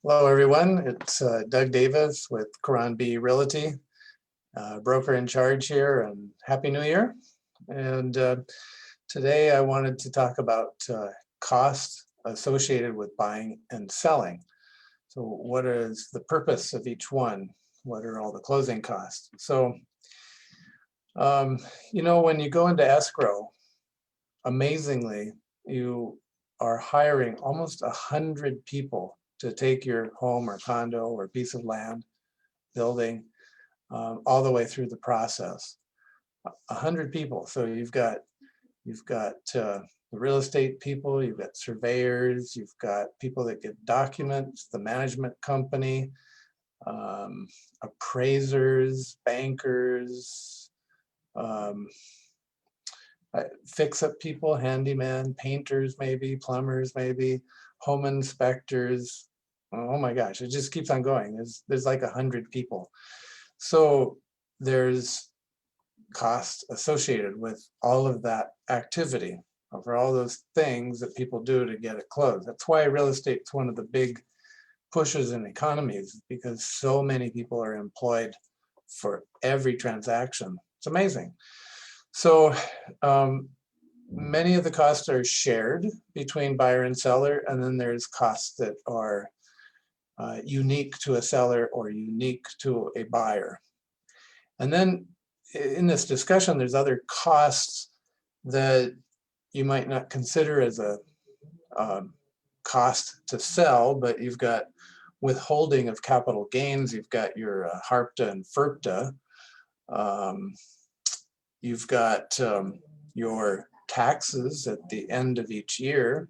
Hello, everyone. It's Doug Davis with Quran B Realty, broker in charge here, and Happy New Year. And today I wanted to talk about costs associated with buying and selling. So what is the purpose of each one? What are all the closing costs? So, when you go into escrow, amazingly, you are hiring almost 100 people to take your home or condo or piece of land, building, all the way through the process. 100 people. So you've got the real estate people, you've got surveyors, you've got people that get documents, the management company, appraisers, bankers, fix-up people, handyman, painters, maybe plumbers, maybe home inspectors. Oh my gosh, it just keeps on going. There's like 100 people. So there's cost associated with all of that activity, for all those things that people do to get it closed. That's why real estate's one of the big pushes in economies, because so many people are employed for every transaction. It's amazing. So many of the costs are shared between buyer and seller, and then there's costs that are unique to a seller or unique to a buyer. And then in this discussion, there's other costs that you might not consider as a cost to sell, but you've got withholding of capital gains, you've got your HARPTA and FERPTA, you've got your taxes at the end of each year.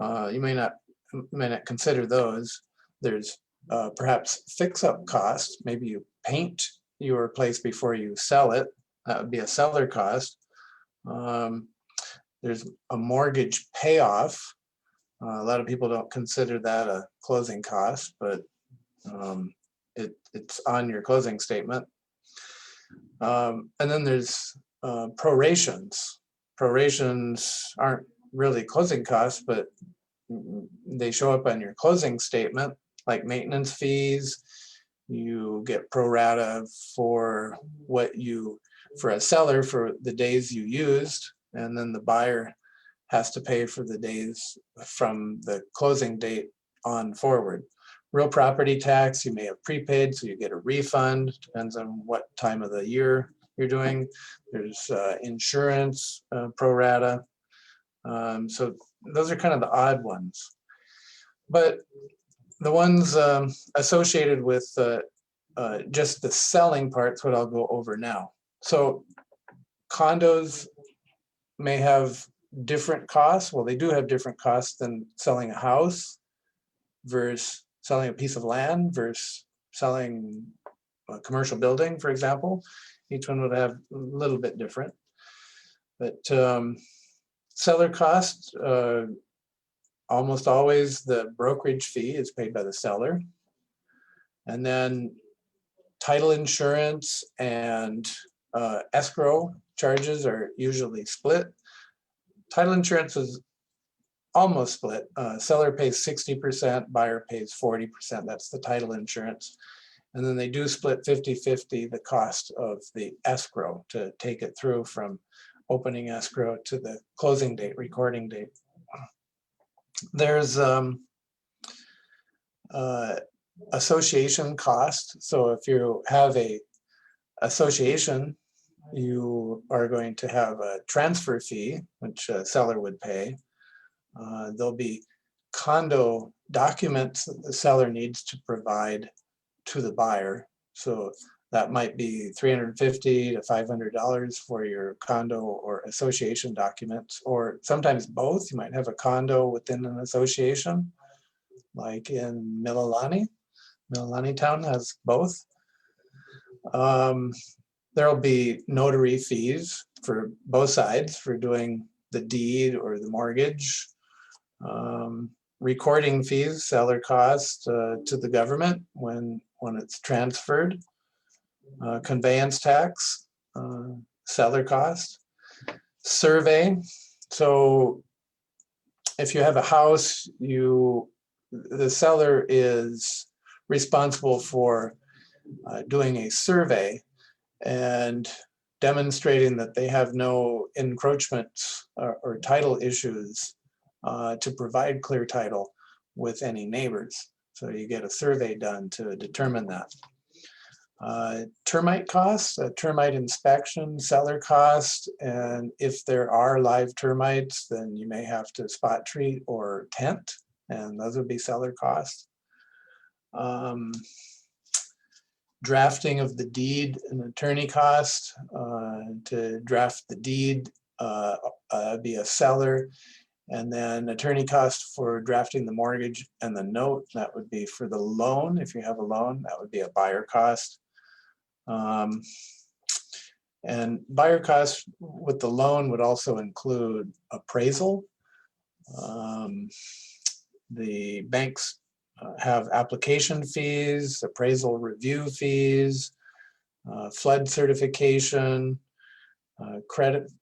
You may not consider those. There's perhaps fix-up costs. Maybe you paint your place before you sell it. That would be a seller cost. There's a mortgage payoff. A lot of people don't consider that a closing cost, but it's on your closing statement. And then there's prorations. Prorations aren't really closing costs, but they show up on your closing statement, like maintenance fees. You get pro rata for for a seller for the days you used, and then the buyer has to pay for the days from the closing date on forward. Real property tax, you may have prepaid, so you get a refund, depends on what time of the year you're doing. There's insurance, pro rata. So those are kind of the odd ones. But the ones associated with just the selling part's what I'll go over now. So condos may have different costs. Well, they do have different costs than selling a house versus selling a piece of land versus selling a commercial building, for example. Each one would have a little bit different. But seller costs, almost always the brokerage fee is paid by the seller. And then title insurance and escrow charges are usually split. Title insurance is almost split. Seller pays 60%, buyer pays 40%. That's the title insurance. And then they do split 50-50 the cost of the escrow to take it through from opening escrow to the closing date, recording date. There's association cost. So if you have a association, you are going to have a transfer fee, which a seller would pay. There'll be condo documents that the seller needs to provide to the buyer. So that might be $350 to $500 for your condo or association documents, or sometimes both. You might have a condo within an association, like in Mililani. Mililani Town has both. There'll be notary fees for both sides for doing the deed or the mortgage. Recording fees, seller cost to the government when it's transferred. Conveyance tax, seller cost. Survey. So if you have a house, the seller is responsible for doing a survey and demonstrating that they have no encroachments or title issues to provide clear title with any neighbors. So you get a survey done to determine that. Termite costs, termite inspection, seller cost, and if there are live termites, then you may have to spot treat or tent, and those would be seller costs. Drafting of the deed, an attorney cost to draft the deed, be a seller, and then attorney cost for drafting the mortgage and the note, that would be for the loan. If you have a loan, that would be a buyer cost. And buyer costs with the loan would also include appraisal. The banks have application fees, appraisal review fees, flood certification, credit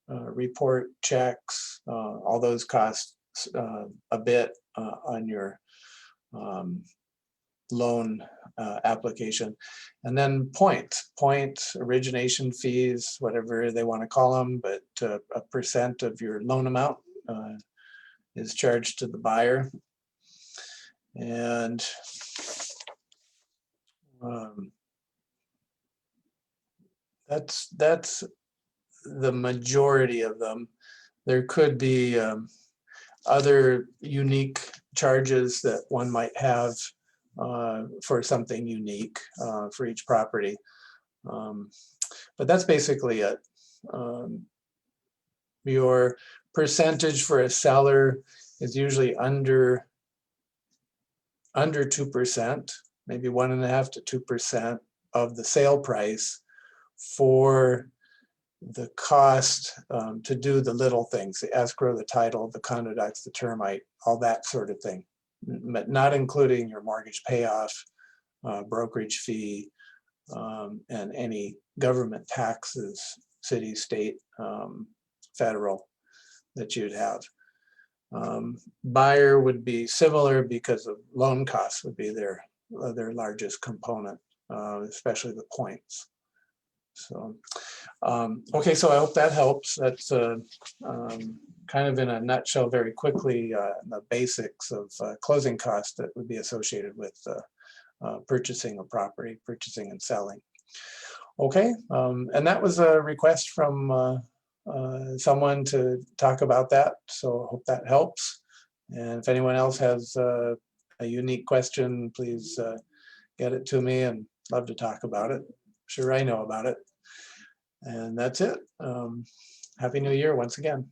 report checks. All those cost a bit on your loan application. And then point origination fees, whatever they want to call them, but a percent of your loan amount is charged to the buyer. And that's the majority of them. There could be other unique charges that one might have for something unique for each property. But that's basically it. Your percentage for a seller is usually under 2%, maybe 1.5% to 2% of the sale price for the cost to do the little things, the escrow, the title, the conducts, the termite, all that sort of thing, but not including your mortgage payoff, brokerage fee, and any government taxes, city, state, federal, that you'd have. Buyer would be similar because of loan costs would be their largest component, especially the points. So, okay, so I hope that helps. That's kind of in a nutshell, very quickly, the basics of closing costs that would be associated with purchasing a property, purchasing and selling. Okay, and that was a request from someone to talk about that, so I hope that helps. And if anyone else has a unique question, please get it to me, and love to talk about it. Sure, I know about it. And that's it. Happy New Year once again.